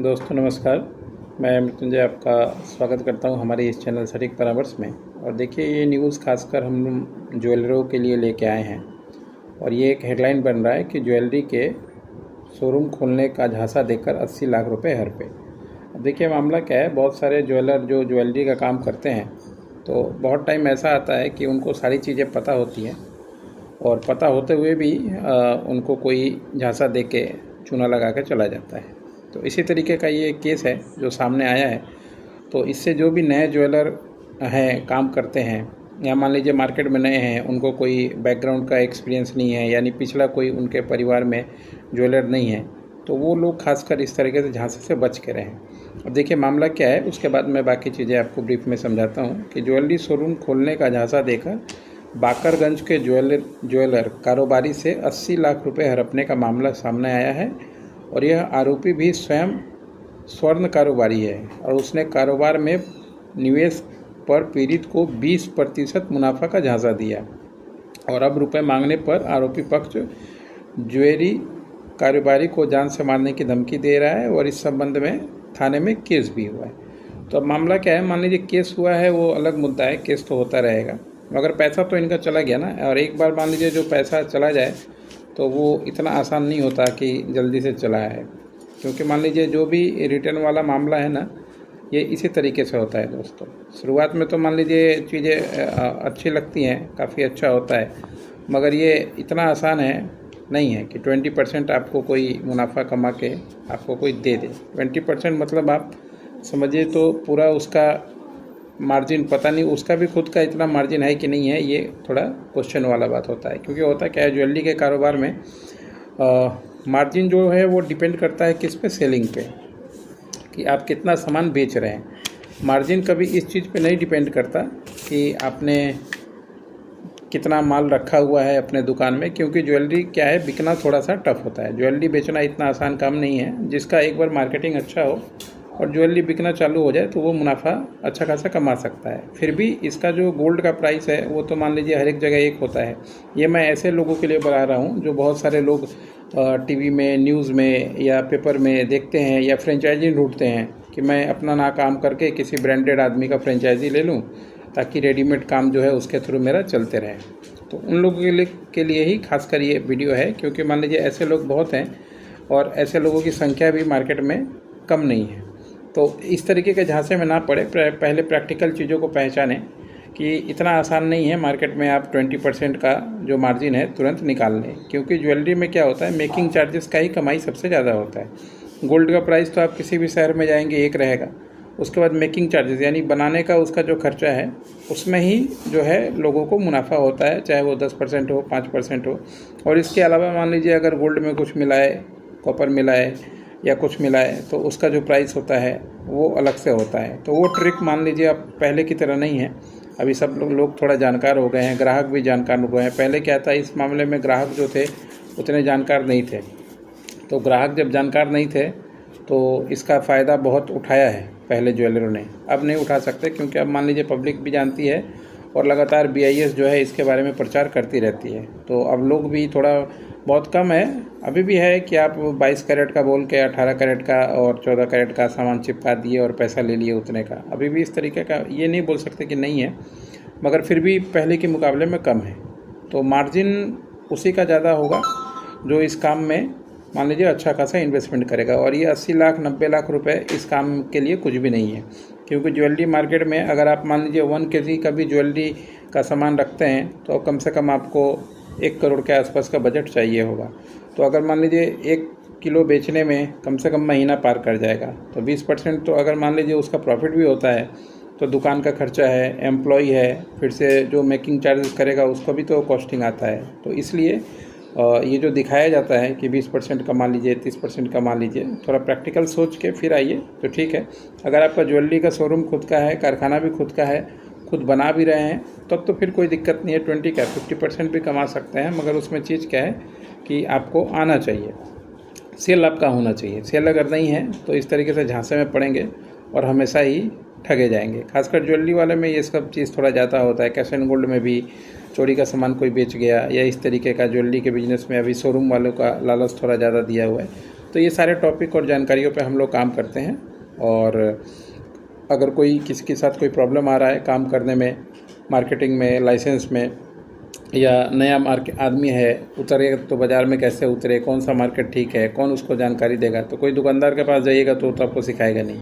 दोस्तों नमस्कार। मैं मृत्युंजय आपका स्वागत करता हूं हमारे इस चैनल सटीक परामर्श में। और देखिए, ये न्यूज़ खासकर हम ज्वेलरों के लिए लेके आए हैं और ये एक हेडलाइन बन रहा है कि ज्वेलरी के शोरूम खोलने का झांसा देकर 80 लाख रुपए हर पे। अब देखिए मामला क्या है, बहुत सारे ज्वेलर जो ज्वेलरी का काम करते हैं तो बहुत टाइम ऐसा आता है कि उनको सारी चीज़ें पता होती हैं और पता होते हुए भी उनको कोई झांसा दे के चूना लगा के चला जाता है। तो इसी तरीके का ये केस है जो सामने आया है। तो इससे जो भी नए ज्वेलर हैं, काम करते हैं, या मान लीजिए मार्केट में नए हैं, उनको कोई बैकग्राउंड का एक्सपीरियंस नहीं है, यानी पिछला कोई उनके परिवार में ज्वेलर नहीं है, तो वो लोग खासकर इस तरीके से झांसे से बच के रहें। अब देखिए मामला क्या है, उसके बाद मैं बाकी चीज़ें आपको ब्रीफ में समझाता हूँ कि ज्वेलरी शोरूम खोलने का झांसा देकर बाकरगंज के ज्वेलर कारोबारी से 80 लाख रुपए हड़पने का मामला सामने आया है। और यह आरोपी भी स्वयं स्वर्ण कारोबारी है और उसने कारोबार में निवेश पर पीड़ित को 20% मुनाफा का झांसा दिया और अब रुपए मांगने पर आरोपी पक्ष ज्वेलरी कारोबारी को जान से मारने की धमकी दे रहा है और इस संबंध में थाने में केस भी हुआ है। तो अब मामला क्या है, मान लीजिए केस हुआ है वो अलग मुद्दा है, केस तो होता रहेगा, मगर पैसा तो इनका चला गया ना। और एक बार मान लीजिए जो पैसा चला जाए तो वो इतना आसान नहीं होता कि जल्दी से चला है, क्योंकि मान लीजिए जो भी रिटर्न वाला मामला है ना, ये इसी तरीके से होता है दोस्तों। शुरुआत में तो मान लीजिए चीज़ें अच्छी लगती हैं, काफ़ी अच्छा होता है, मगर ये इतना आसान है नहीं है कि 20% आपको कोई मुनाफा कमा के आपको कोई दे दे। 20% मतलब आप समझिए तो पूरा उसका मार्जिन, पता नहीं उसका भी खुद का इतना मार्जिन है कि नहीं है, ये थोड़ा क्वेश्चन वाला बात होता है। क्योंकि होता क्या है, ज्वेलरी के कारोबार में मार्जिन जो है वो डिपेंड करता है किस पे, सेलिंग पे, कि आप कितना सामान बेच रहे हैं। मार्जिन कभी इस चीज़ पे नहीं डिपेंड करता कि आपने कितना माल रखा हुआ है अपने दुकान में, क्योंकि ज्वेलरी क्या है, बिकना थोड़ा सा टफ होता है। ज्वेलरी बेचना इतना आसान काम नहीं है। जिसका एक बार मार्केटिंग अच्छा हो और ज्वेलरी बिकना चालू हो जाए तो वो मुनाफा अच्छा खासा कमा सकता है। फिर भी इसका जो गोल्ड का प्राइस है वो तो मान लीजिए हर एक जगह एक होता है। ये मैं ऐसे लोगों के लिए बता रहा हूँ जो बहुत सारे लोग टीवी में, न्यूज़ में या पेपर में देखते हैं या फ्रेंचाइजी ढूंढते हैं कि मैं अपना ना काम करके किसी ब्रांडेड आदमी का फ्रेंचाइजी ले लूँ ताकि रेडीमेड काम जो है उसके थ्रू मेरा चलते रहे। तो उन लोगों के लिए ही खासकर ये वीडियो है, क्योंकि मान लीजिए ऐसे लोग बहुत हैं और ऐसे लोगों की संख्या भी मार्केट में कम नहीं है। तो इस तरीके के झांसे में ना पड़े, पहले प्रैक्टिकल चीज़ों को पहचानें कि इतना आसान नहीं है मार्केट में आप 20% का जो मार्जिन है तुरंत निकाल लें। क्योंकि ज्वेलरी में क्या होता है, मेकिंग चार्जेस का ही कमाई सबसे ज़्यादा होता है। गोल्ड का प्राइस तो आप किसी भी शहर में जाएंगे एक रहेगा, उसके बाद मेकिंग चार्जेस यानी बनाने का उसका जो खर्चा है उसमें ही जो है लोगों को मुनाफा होता है, चाहे वो 10% हो, 5% हो। और इसके अलावा मान लीजिए अगर गोल्ड में कुछ मिलाए, कॉपर मिलाए या कुछ मिलाए, तो उसका जो प्राइस होता है वो अलग से होता है। तो वो ट्रिक मान लीजिए अब पहले की तरह नहीं है। अभी सब लोग थोड़ा जानकार हो गए हैं, ग्राहक भी जानकार हो गए हैं। पहले क्या था, इस मामले में ग्राहक जो थे उतने जानकार नहीं थे। तो ग्राहक जब जानकार नहीं थे तो इसका फ़ायदा बहुत उठाया है पहले ज्वेलरों ने, अब नहीं उठा सकते, क्योंकि अब मान लीजिए पब्लिक भी जानती है और लगातार BIS जो है इसके बारे में प्रचार करती रहती है। तो अब लोग भी थोड़ा बहुत कम है, अभी भी है कि आप 22 कैरेट का बोल के 18 कैरेट का और 14 कैरेट का सामान चिपका दिए और पैसा ले लिए उतने का। अभी भी इस तरीके का ये नहीं बोल सकते कि नहीं है, मगर फिर भी पहले के मुकाबले में कम है। तो मार्जिन उसी का ज़्यादा होगा जो इस काम में मान लीजिए अच्छा खासा इन्वेस्टमेंट करेगा। और ये 80 लाख 90 लाख रुपए इस काम के लिए कुछ भी नहीं है। क्योंकि ज्वेलरी मार्केट में अगर आप मान लीजिए 1 kg का भी ज्वेलरी का सामान रखते हैं तो कम से कम आपको 1 करोड़ के आसपास का बजट चाहिए होगा। तो अगर मान लीजिए 1 किलो बेचने में कम से कम महीना पार कर जाएगा, तो 20% तो अगर मान लीजिए उसका प्रॉफिट भी होता है तो दुकान का खर्चा है, एम्प्लॉय है, फिर से जो मेकिंग चार्जेस करेगा उसको भी तो कॉस्टिंग आता है। तो इसलिए ये जो दिखाया जाता है कि 20% कमा लीजिए, 30% कमा लीजिए, थोड़ा प्रैक्टिकल सोच के फिर आइए तो ठीक है। अगर आपका ज्वेलरी का शोरूम खुद का है, कारखाना भी खुद का है, खुद बना भी रहे हैं, तब तो फिर कोई दिक्कत नहीं है। 50% भी कमा सकते हैं, मगर उसमें चीज़ क्या है कि आपको आना चाहिए, सेल आपका होना चाहिए। सेल अगर नहीं है तो इस तरीके से झांसे में पड़ेंगे और हमेशा ही ठगे जाएंगे। खासकर ज्वेलरी वाले में ये सब चीज़ थोड़ा ज़्यादा होता है। कैश एंड गोल्ड में भी चोरी का सामान कोई बेच गया, या इस तरीके का ज्वेलरी के बिज़नेस में अभी शोरूम वालों का लालच थोड़ा ज़्यादा दिया हुआ है। तो ये सारे टॉपिक और जानकारियों पे हम लोग काम करते हैं। और अगर कोई किसी के साथ कोई प्रॉब्लम आ रहा है काम करने में, मार्केटिंग में, लाइसेंस में, या नया आदमी है, उतरे तो बाज़ार में कैसे उतरे, कौन सा मार्केट ठीक है, कौन उसको जानकारी देगा, तो कोई दुकानदार के पास जाइएगा तो आपको सिखाएगा नहीं।